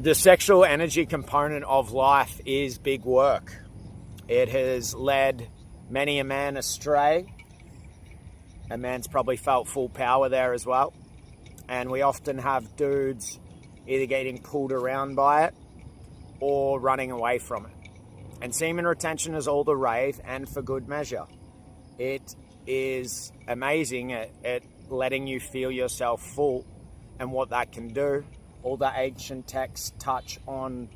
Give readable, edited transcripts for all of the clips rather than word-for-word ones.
The sexual energy component of life is big work. It has led many a man astray. A man's probably felt full power there as well. And we often have dudes either getting pulled around by it or running away from it. And semen retention is all the rave, and for good measure. It is amazing at letting you feel yourself full and what that can do. All the ancient texts touch on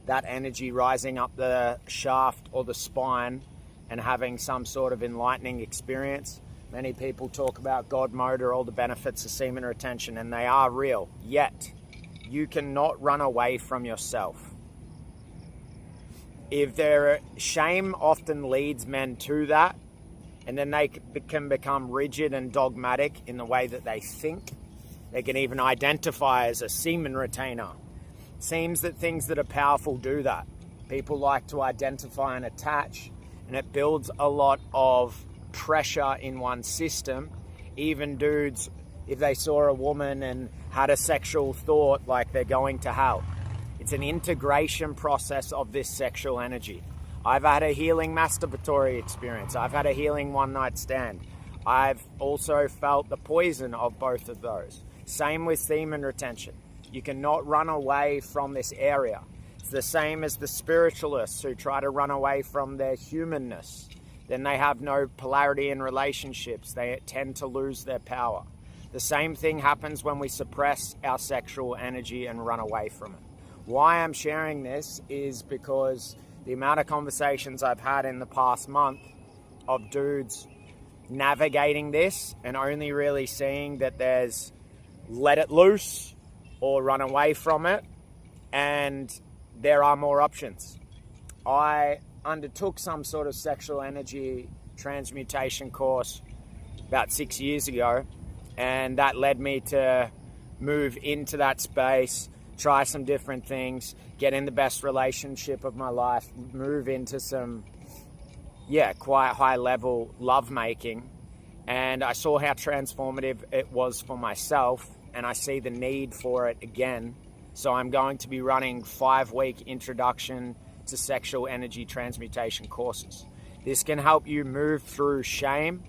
that energy rising up the shaft or the spine and having some sort of enlightening experience. Many people talk about God mode or all the benefits of semen retention, and they are real. Yet, you cannot run away from yourself. Shame often leads men to that, and then they can become rigid and dogmatic in the way that they think. They can even identify as a semen retainer. It seems that things that are powerful do that. People like to identify and attach, and it builds a lot of pressure in one's system. Even dudes, if they saw a woman and had a sexual thought, like they're going to hell. It's an integration process of this sexual energy. I've had a healing masturbatory experience. I've had a healing one-night stand. I've also felt the poison of both of those. Same with semen retention. You cannot run away from this area. It's the same as the spiritualists who try to run away from their humanness. Then they have no polarity in relationships. They tend to lose their power. The same thing happens when we suppress our sexual energy and run away from it. Why I'm sharing this is because the amount of conversations I've had in the past month of dudes navigating this and only really seeing that there's let it loose or run away from it, and there are more options. I undertook some sort of sexual energy transmutation course about 6 years ago, and that led me to move into that space, try some different things, get in the best relationship of my life, move into some quite high level love making. And I saw how transformative it was for myself, and I see the need for it again. So I'm going to be running 5-week introduction to sexual energy transmutation courses. This can help you move through shame.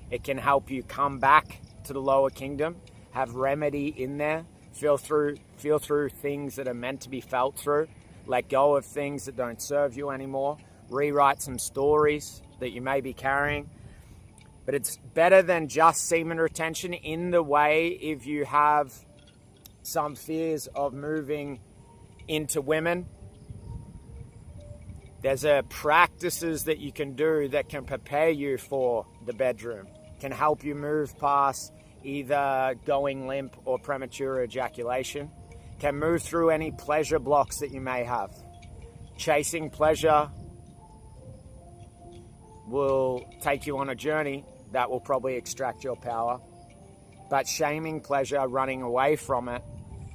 It can help you come back to the lower kingdom, have remedy in there, feel through things that are meant to be felt through, let go of things that don't serve you anymore, rewrite some stories that you may be carrying. But it's better than just semen retention in the way if you have some fears of moving into women. There's practices that you can do that can prepare you for the bedroom, can help you move past either going limp or premature ejaculation, can move through any pleasure blocks that you may have. Chasing pleasure will take you on a journey that will probably extract your power. But shaming pleasure, running away from it,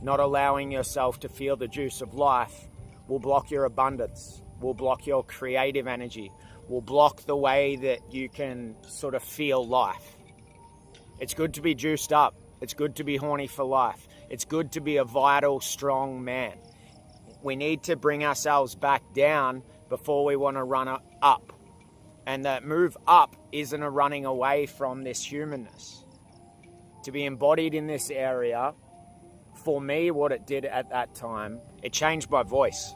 not allowing yourself to feel the juice of life, will block your abundance, will block your creative energy, will block the way that you can sort of feel life. It's good to be juiced up. It's good to be horny for life. It's good to be a vital, strong man. We need to bring ourselves back down before we want to run up. And that move up isn't a running away from this humanness. To be embodied in this area, for me, what it did at that time, it changed my voice.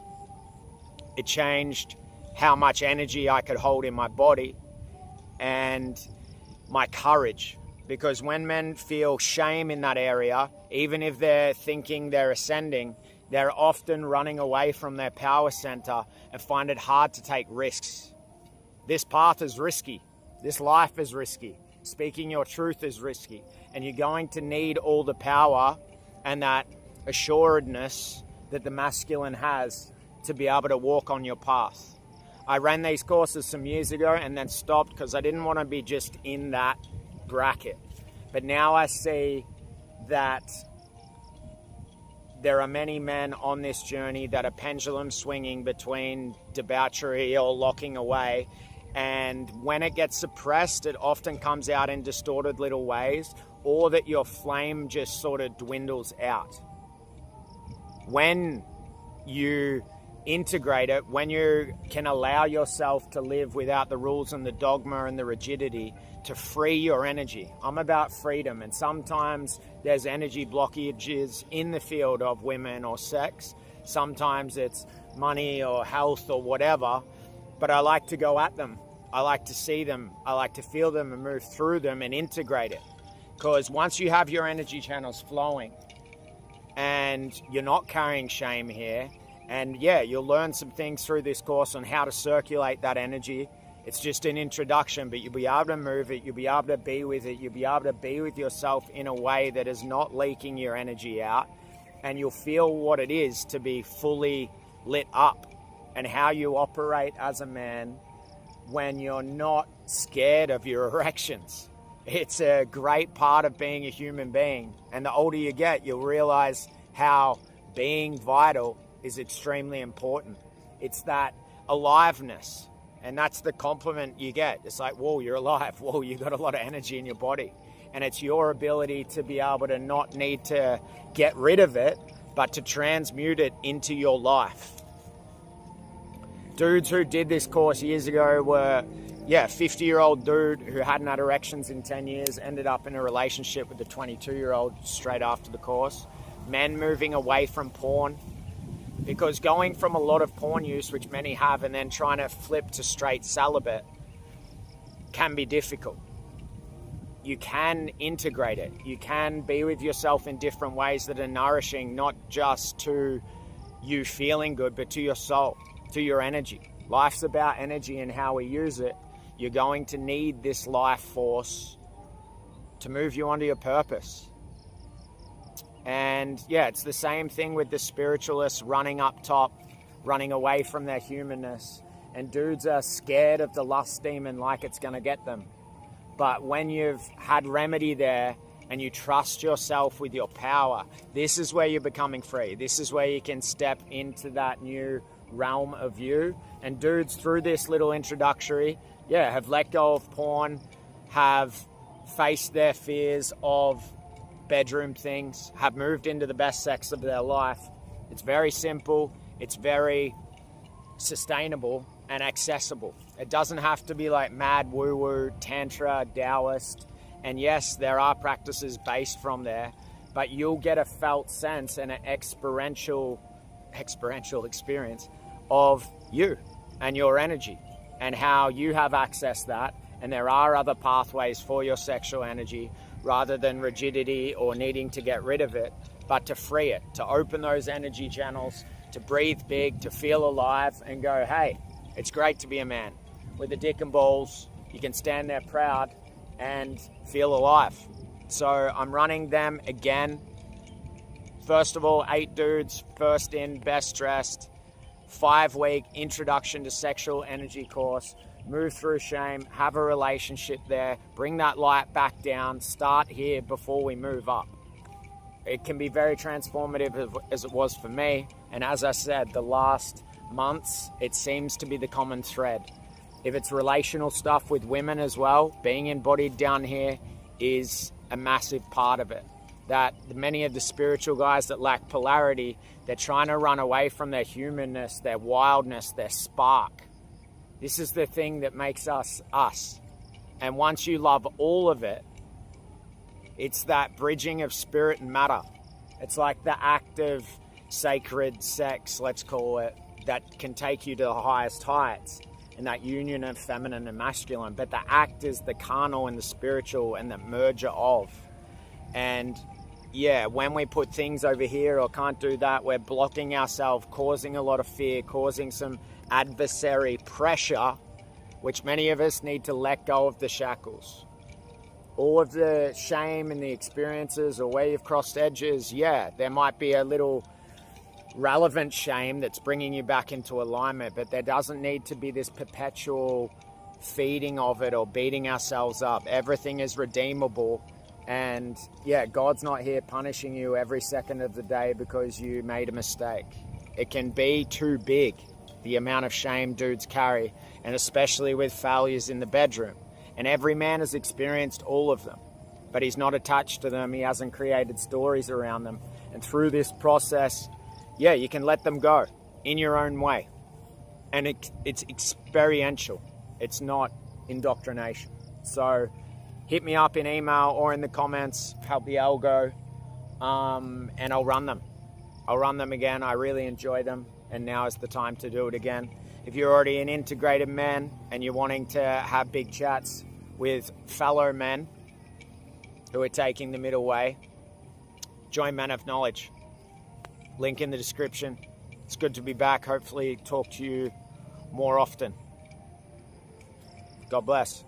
It changed how much energy I could hold in my body and my courage. Because when men feel shame in that area, even if they're thinking they're ascending, they're often running away from their power center and find it hard to take risks. This path is risky. This life is risky. Speaking your truth is risky. And you're going to need all the power and that assuredness that the masculine has to be able to walk on your path. I ran these courses some years ago and then stopped because I didn't want to be just in that bracket. But now I see that there are many men on this journey that are pendulum swinging between debauchery or locking away. And when it gets suppressed, it often comes out in distorted little ways, or that your flame just sort of dwindles out. When you integrate it, when you can allow yourself to live without the rules and the dogma and the rigidity, to free your energy. I'm about freedom, and sometimes there's energy blockages in the field of women or sex. Sometimes it's money or health or whatever, but I like to go at them. I like to see them. I like to feel them and move through them and integrate it. Because once you have your energy channels flowing and you're not carrying shame here, and yeah, you'll learn some things through this course on how to circulate that energy. It's just an introduction, but you'll be able to move it. You'll be able to be with it. You'll be able to be with yourself in a way that is not leaking your energy out. And you'll feel what it is to be fully lit up, and how you operate as a man when you're not scared of your erections. It's a great part of being a human being. And the older you get, you'll realize how being vital is extremely important. It's that aliveness, and that's the compliment you get. It's like, whoa, you're alive. Whoa, you got a lot of energy in your body. And it's your ability to be able to not need to get rid of it, but to transmute it into your life. Dudes who did this course years ago were, 50-year-old dude who hadn't had erections in 10 years, ended up in a relationship with a 22-year-old straight after the course. Men moving away from porn, because going from a lot of porn use, which many have, and then trying to flip to straight celibate can be difficult. You can integrate it. You can be with yourself in different ways that are nourishing, not just to you feeling good, but to your soul, to your energy. Life's about energy and how we use it. You're going to need this life force to move you onto your purpose. And yeah, it's the same thing with the spiritualists running up top, running away from their humanness. And dudes are scared of the lust demon like it's going to get them. But when you've had remedy there and you trust yourself with your power, this is where you're becoming free. This is where you can step into that new realm of you. And dudes, through this little introductory, have let go of porn, have faced their fears of bedroom things, have moved into the best sex of their life. It's very simple, it's very sustainable and accessible. It doesn't have to be like mad woo-woo, tantra, Taoist. And yes, there are practices based from there, but you'll get a felt sense and an experiential experience of you and your energy and how you have accessed that. And there are other pathways for your sexual energy, rather than rigidity or needing to get rid of it, but to free it, to open those energy channels, to breathe big, to feel alive and go, hey, it's great to be a man. With a dick and balls, you can stand there proud and feel alive. So I'm running them again. First of all, 8 dudes, first in, best dressed, 5-week introduction to sexual energy course. Move through shame, have a relationship there, bring that light back down, start here before we move up. It can be very transformative as it was for me. And as I said, the last months, it seems to be the common thread. If it's relational stuff with women as well, being embodied down here is a massive part of it. That many of the spiritual guys that lack polarity, they're trying to run away from their humanness, their wildness, their spark. This is the thing that makes us us. And once you love all of it, it's that bridging of spirit and matter. It's like the act of sacred sex, let's call it, that can take you to the highest heights, and that union of feminine and masculine. But the act is the carnal and the spiritual and the merger of. And when we put things over here or can't do that, we're blocking ourselves, causing a lot of fear, causing some adversary pressure, which many of us need to let go of the shackles. All of the shame and the experiences or where you've crossed edges, there might be a little relevant shame that's bringing you back into alignment, but there doesn't need to be this perpetual feeding of it or beating ourselves up. Everything is redeemable. And God's not here punishing you every second of the day because you made a mistake. It can be too big, the amount of shame dudes carry, and especially with failures in the bedroom. And every man has experienced all of them, but he's not attached to them. He hasn't created stories around them. And through this process, yeah, you can let them go in your own way. And it's experiential. It's not indoctrination. So hit me up in email or in the comments, help the algo, and I'll run them. I'll run them again. I really enjoy them, and now is the time to do it again. If you're already an integrated man and you're wanting to have big chats with fellow men who are taking the middle way, join Men of Knowledge. Link in the description. It's good to be back. Hopefully talk to you more often. God bless.